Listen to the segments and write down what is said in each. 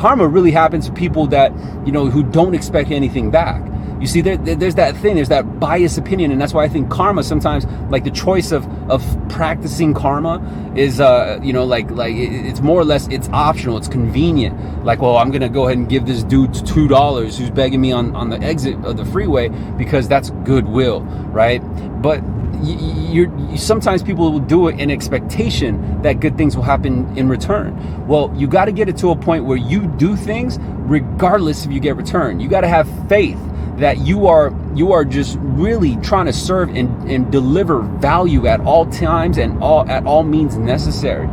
karma really happens to people that, who don't expect anything back. You see, there's that thing, there's that biased opinion, and that's why I think karma sometimes, like the choice of practicing karma is, it's more or less, it's optional, it's convenient. Like, well, I'm gonna go ahead and give this dude $2 who's begging me on the exit of the freeway because that's goodwill, right? But sometimes people will do it in expectation that good things will happen in return. Well, you got to get it to a point where you do things regardless if you get return. You got to have faith that you are just really trying to serve and deliver value at all times and at all means necessary,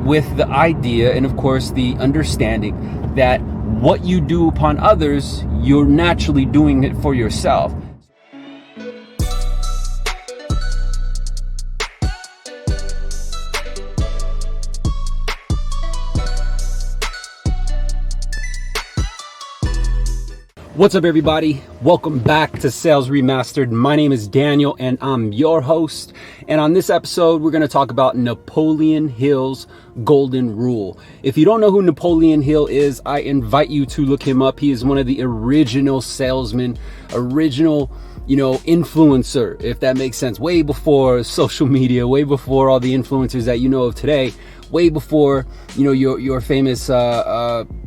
with the idea and of course the understanding that what you do upon others, you're naturally doing it for yourself. What's up, everybody? Welcome back to Sales Remastered. My name is Daniel and I'm your host. And on this episode, we're going to talk about Napoleon Hill's golden rule. If you don't know who Napoleon Hill is, I invite you to look him up. He is one of the original salesmen, influencer, if that makes sense. Way before social media, way before all the influencers that you know of today. Way before, your famous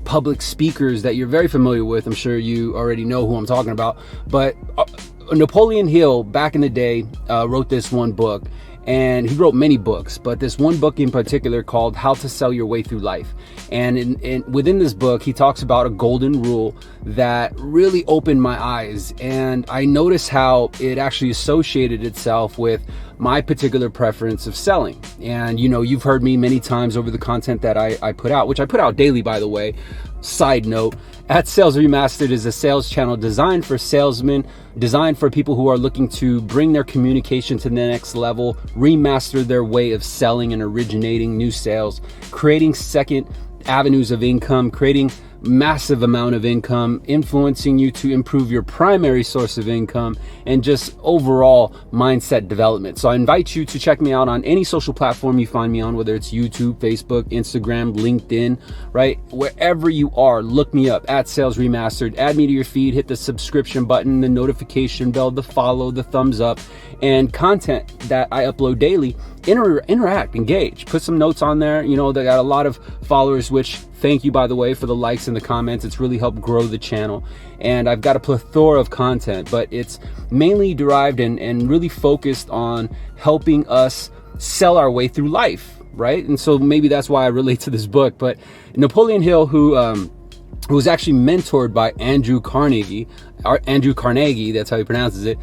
public speakers that you're very familiar with. I'm sure you already know who I'm talking about. But Napoleon Hill, back in the day, wrote this one book. And he wrote many books, but this one book in particular called How to Sell Your Way Through Life. And within this book, he talks about a golden rule that really opened my eyes. And I noticed how it actually associated itself with my particular preference of selling. And, you've heard me many times over the content that I put out, which I put out daily, by the way. Side note, at Sales Remastered is a sales channel designed for salesmen, designed for people who are looking to bring their communication to the next level, remaster their way of selling and originating new sales, creating second avenues of income, creating massive amount of income, influencing you to improve your primary source of income, and just overall mindset development. So I invite you to check me out on any social platform you find me on, whether it's YouTube, Facebook, Instagram, LinkedIn, right? Wherever you are, look me up at Sales Remastered, add me to your feed, hit the subscription button, the notification bell, the follow, the thumbs up, and content that I upload daily. Interact, engage, put some notes on there. They got a lot of followers, which thank you, by the way, for the likes and the comments. It's really helped grow the channel. And I've got a plethora of content, but it's mainly derived and really focused on helping us sell our way through life, right? And so maybe that's why I relate to this book. But Napoleon Hill, who was actually mentored by Andrew Carnegie, that's how he pronounces it,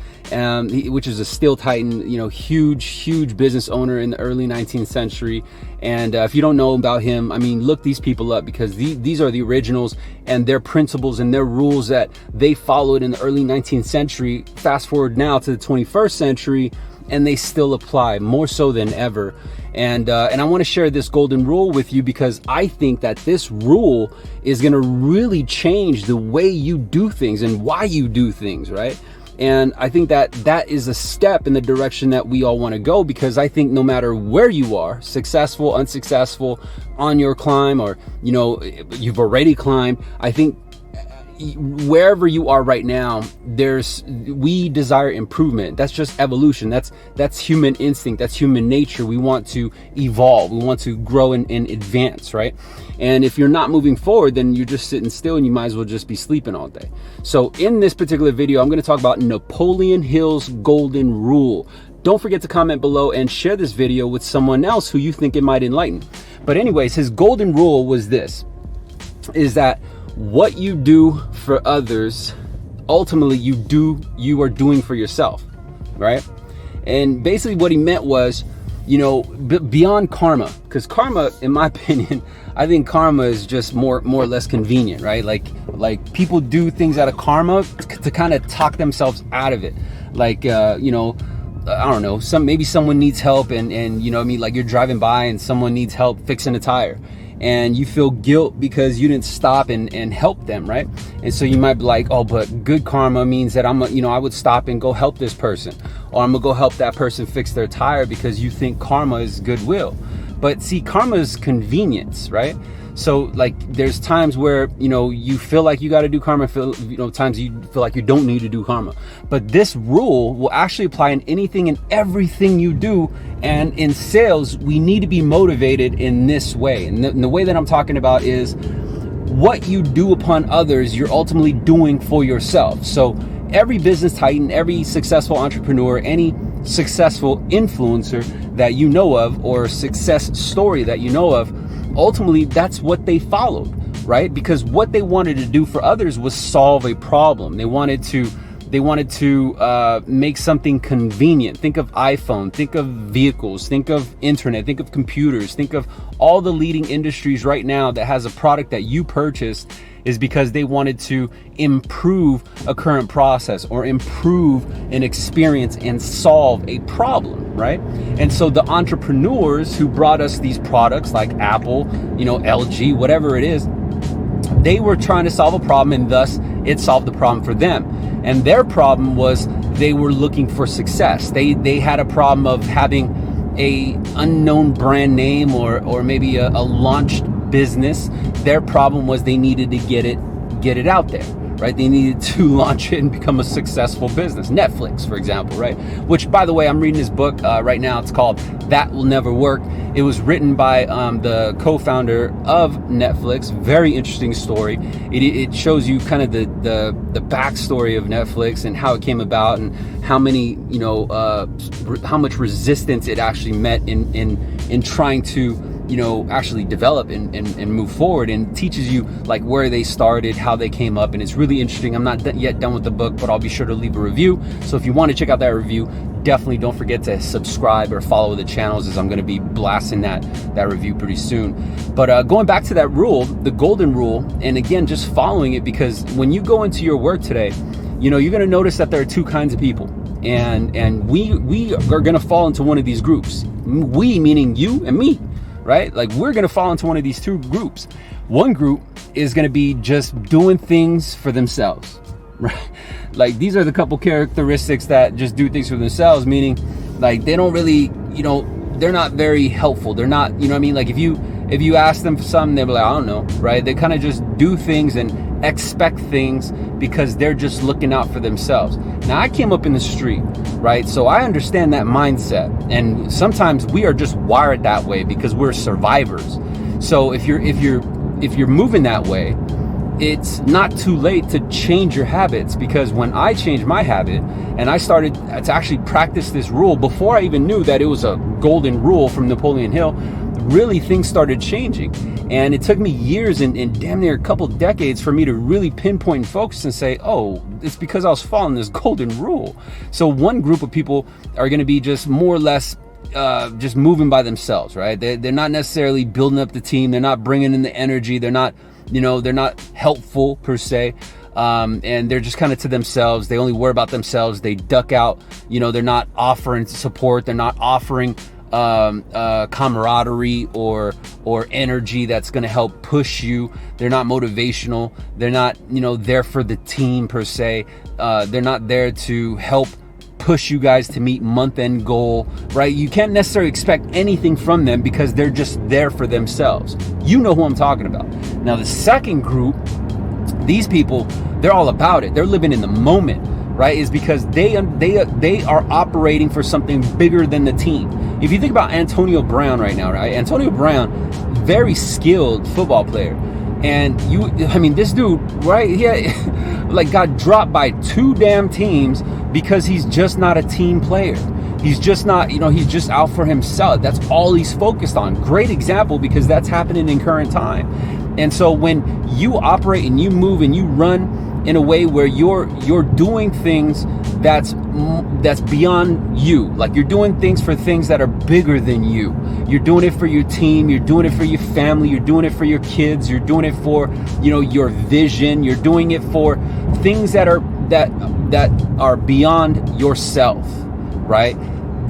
which is a steel titan, huge business owner in the early 19th century. And if you don't know about him, look these people up, because these are the originals, and their principles and their rules that they followed in the early 19th century. Fast forward now to the 21st century, and they still apply more so than ever. And I want to share this golden rule with you because I think that this rule is going to really change the way you do things and why you do things, right? And I think that is a step in the direction that we all want to go, because I think no matter where you are, successful, unsuccessful, on your climb, or, you've already climbed, I think wherever you are right now, we desire improvement. That's just evolution. That's human instinct. That's human nature. We want to evolve. We want to grow and advance, right? And if you're not moving forward, then you're just sitting still, and you might as well just be sleeping all day. So in this particular video, I'm going to talk about Napoleon Hill's golden rule. Don't forget to comment below and share this video with someone else who you think it might enlighten. But anyways, his golden rule was this, is that what you do for others, ultimately you are doing for yourself, right? And basically what he meant was, beyond karma, because karma, in my opinion, I think karma is just more or less convenient, right? Like people do things out of karma to kind of talk themselves out of it. Like, I don't know, maybe someone needs help, and like you're driving by and someone needs help fixing a tire, and you feel guilt because you didn't stop and help them, right? And so you might be like, oh, but good karma means that I would stop and go help this person, or I'm gonna go help that person fix their tire, because you think karma is goodwill. But see, karma is convenience, right? So like there's times where, you know, you feel like you got to do karma, times you feel like you don't need to do karma. But this rule will actually apply in anything and everything you do. And in sales, we need to be motivated in this way. And the way that I'm talking about is what you do upon others, you're ultimately doing for yourself. So every business titan, every successful entrepreneur, any successful influencer that you know of, or success story that you know of, ultimately that's what they followed, right? Because what they wanted to do for others was solve a problem. They wanted to make something convenient. Think of iPhone, think of vehicles, think of internet, think of computers, think of all the leading industries right now that has a product that you purchased, is because they wanted to improve a current process or improve an experience and solve a problem, right? And so the entrepreneurs who brought us these products like Apple, LG, whatever it is, they were trying to solve a problem, and thus it solved the problem for them. And their problem was they were looking for success. They had a problem of having a unknown brand name or maybe a launched business. Their problem was they needed to get it out there, right? They needed to launch it and become a successful business. Netflix, for example, right? Which, by the way, I'm reading this book right now. It's called That Will Never Work. It was written by the co-founder of Netflix. Very interesting story. It shows you kind of the backstory of Netflix and how it came about, and how many, how much resistance it actually met in trying to actually develop and move forward, and teaches you like where they started, how they came up. And it's really interesting. I'm not yet done with the book, but I'll be sure to leave a review. So if you want to check out that review, definitely don't forget to subscribe or follow the channels, as I'm going to be blasting that review pretty soon. But going back to that rule, the golden rule, and again, just following it, because when you go into your work today, you're going to notice that there are two kinds of people. And we are going to fall into one of these groups. We, meaning you and me, right? Like, we're going to fall into one of these two groups. One group is going to be just doing things for themselves, right? Like, these are the couple characteristics that just do things for themselves, meaning like they don't really, they're not very helpful. They're not, like if you ask them for something, they'll be like, I don't know, right? They kind of just do things and expect things because they're just looking out for themselves. Now, I came up in the street, right? So I understand that mindset. And sometimes we are just wired that way because we're survivors. So if you're moving that way, it's not too late to change your habits. Because when I changed my habit and I started to actually practice this rule before I even knew that it was a golden rule from Napoleon Hill, really things started changing. And it took me years and damn near a couple decades for me to really pinpoint and focus and say, oh, it's because I was following this golden rule. So one group of people are going to be just more or less just moving by themselves, right? They're not necessarily building up the team. They're not bringing in the energy. They're not helpful per se. And they're just kind of to themselves. They only worry about themselves. They duck out. They're not offering support. They're not offering camaraderie or energy that's going to help push you. They're not motivational. They're not there for the team per se. They're not there to help push you guys to meet month-end goal, right? You can't necessarily expect anything from them because they're just there for themselves. You know who I'm talking about. Now, the second group, these people, they're all about it. They're living in the moment, right? Is because they are operating for something bigger than the team. If you think about Antonio Brown right now, right? Antonio Brown, very skilled football player. And this dude, right? He got dropped by two damn teams because he's just not a team player. He's just not, he's just out for himself. That's all he's focused on. Great example, because that's happening in current time. And so when you operate and you move and you run in a way where you're doing things that's beyond you, like you're doing things for things that are bigger than you. You're doing it for your team. You're doing it for your family. You're doing it for your kids. You're doing it for your vision. You're doing it for things that are beyond yourself, right?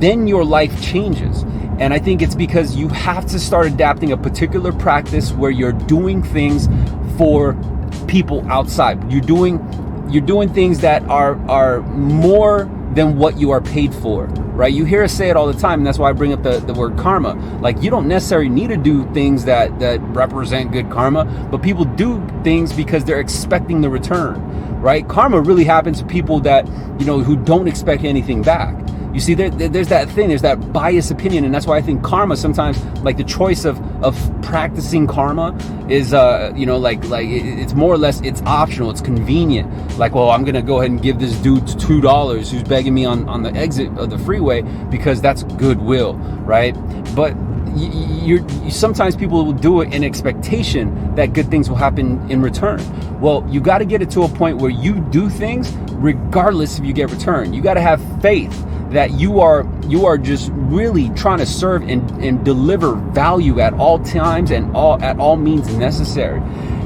Then your life changes. And I think it's because you have to start adapting a particular practice where you're doing things for people outside. You're doing things that are more than what you are paid for, right? You hear us say it all the time, and that's why I bring up the word karma. Like, you don't necessarily need to do things that represent good karma, but people do things because they're expecting the return, right? Karma really happens to people that, you know, who don't expect anything back. You see, there's that thing, there's that biased opinion, and that's why I think karma sometimes, like the choice of practicing karma is, you know, like it's more or less, it's optional, it's convenient. Like, well, I'm gonna go ahead and give this dude $2 who's begging me on the exit of the freeway because that's goodwill, right? But sometimes people will do it in expectation that good things will happen in return. Well, you got to get it to a point where you do things regardless if you get return. You got to have faith that you are just really trying to serve and deliver value at all times and at all means necessary,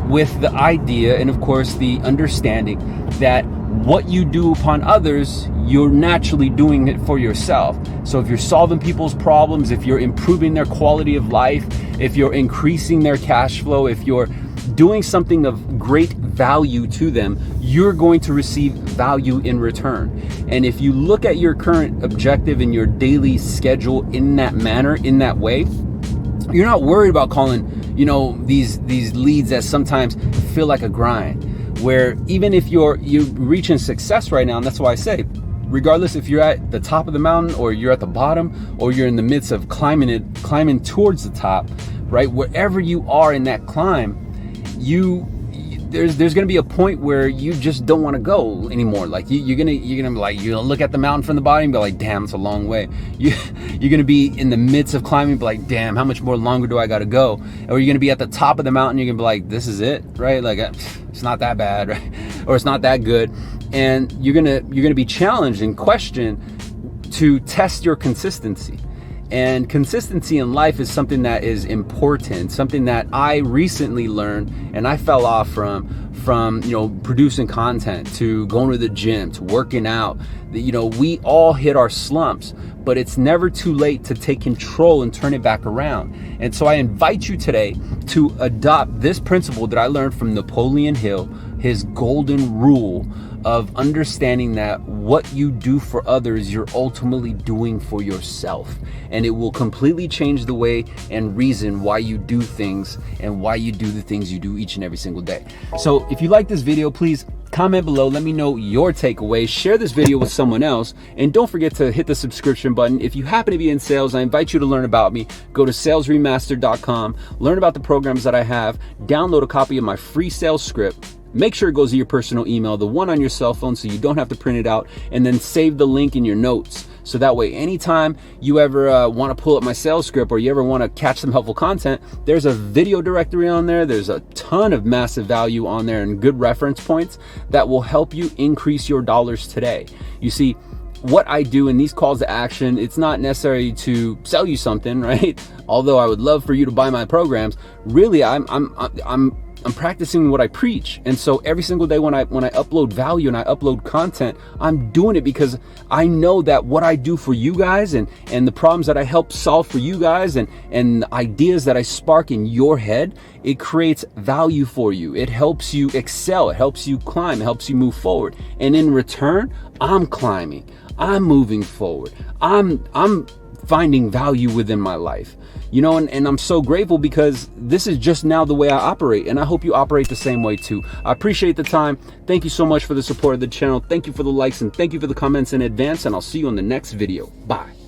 with the idea and of course the understanding that what you do upon others, you're naturally doing it for yourself. So if you're solving people's problems, if you're improving their quality of life, if you're increasing their cash flow, if you're doing something of great value to them, you're going to receive value in return. And if you look at your current objective and your daily schedule in that manner, in that way, you're not worried about calling, you know, these leads that sometimes feel like a grind. Where even if you're reaching success right now, and that's why I say, regardless if you're at the top of the mountain or you're at the bottom or you're in the midst of climbing towards the top, right? Wherever you are in that climb, there's going to be a point where you just don't want to go anymore. Like you're gonna be like, you know, look at the mountain from the bottom and be like, damn, it's a long way. You're gonna be in the midst of climbing, be like, damn, how much more longer do I got to go? Or you're gonna be at the top of the mountain, you're gonna be like, this is it, right? Like it's not that bad, right? Or it's not that good, and you're gonna be challenged and questioned to test your consistency. And consistency in life is something that is important, something that I recently learned and I fell off from, you know, producing content to going to the gym to working out. You know, we all hit our slumps, but it's never too late to take control and turn it back around. And so I invite you today to adopt this principle that I learned from Napoleon Hill, his golden rule of understanding that what you do for others, you're ultimately doing for yourself. And it will completely change the way and reason why you do things and why you do the things you do each and every single day. So if you like this video, please comment below, let me know your takeaways, share this video with someone else, and don't forget to hit the subscription button. If you happen to be in sales, I invite you to learn about me. Go to salesremastered.com, learn about the programs that I have, download a copy of my free sales script. Make sure it goes to your personal email, the one on your cell phone, so you don't have to print it out, and then save the link in your notes. So that way, anytime you ever want to pull up my sales script or you ever want to catch some helpful content, there's a video directory on there. There's a ton of massive value on there and good reference points that will help you increase your dollars today. You see, what I do in these calls to action, it's not necessary to sell you something, right? Although I would love for you to buy my programs. Really, I'm practicing what I preach. And so every single day when I upload value and I upload content, I'm doing it because I know that what I do for you guys and the problems that I help solve for you guys and the ideas that I spark in your head, it creates value for you. It helps you excel. It helps you climb. It helps you move forward. And in return, I'm climbing. I'm moving forward. I'm finding value within my life. You know, and I'm so grateful because this is just now the way I operate, and I hope you operate the same way too. I appreciate the time. Thank you so much for the support of the channel. Thank you for the likes and thank you for the comments in advance, and I'll see you on the next video. Bye.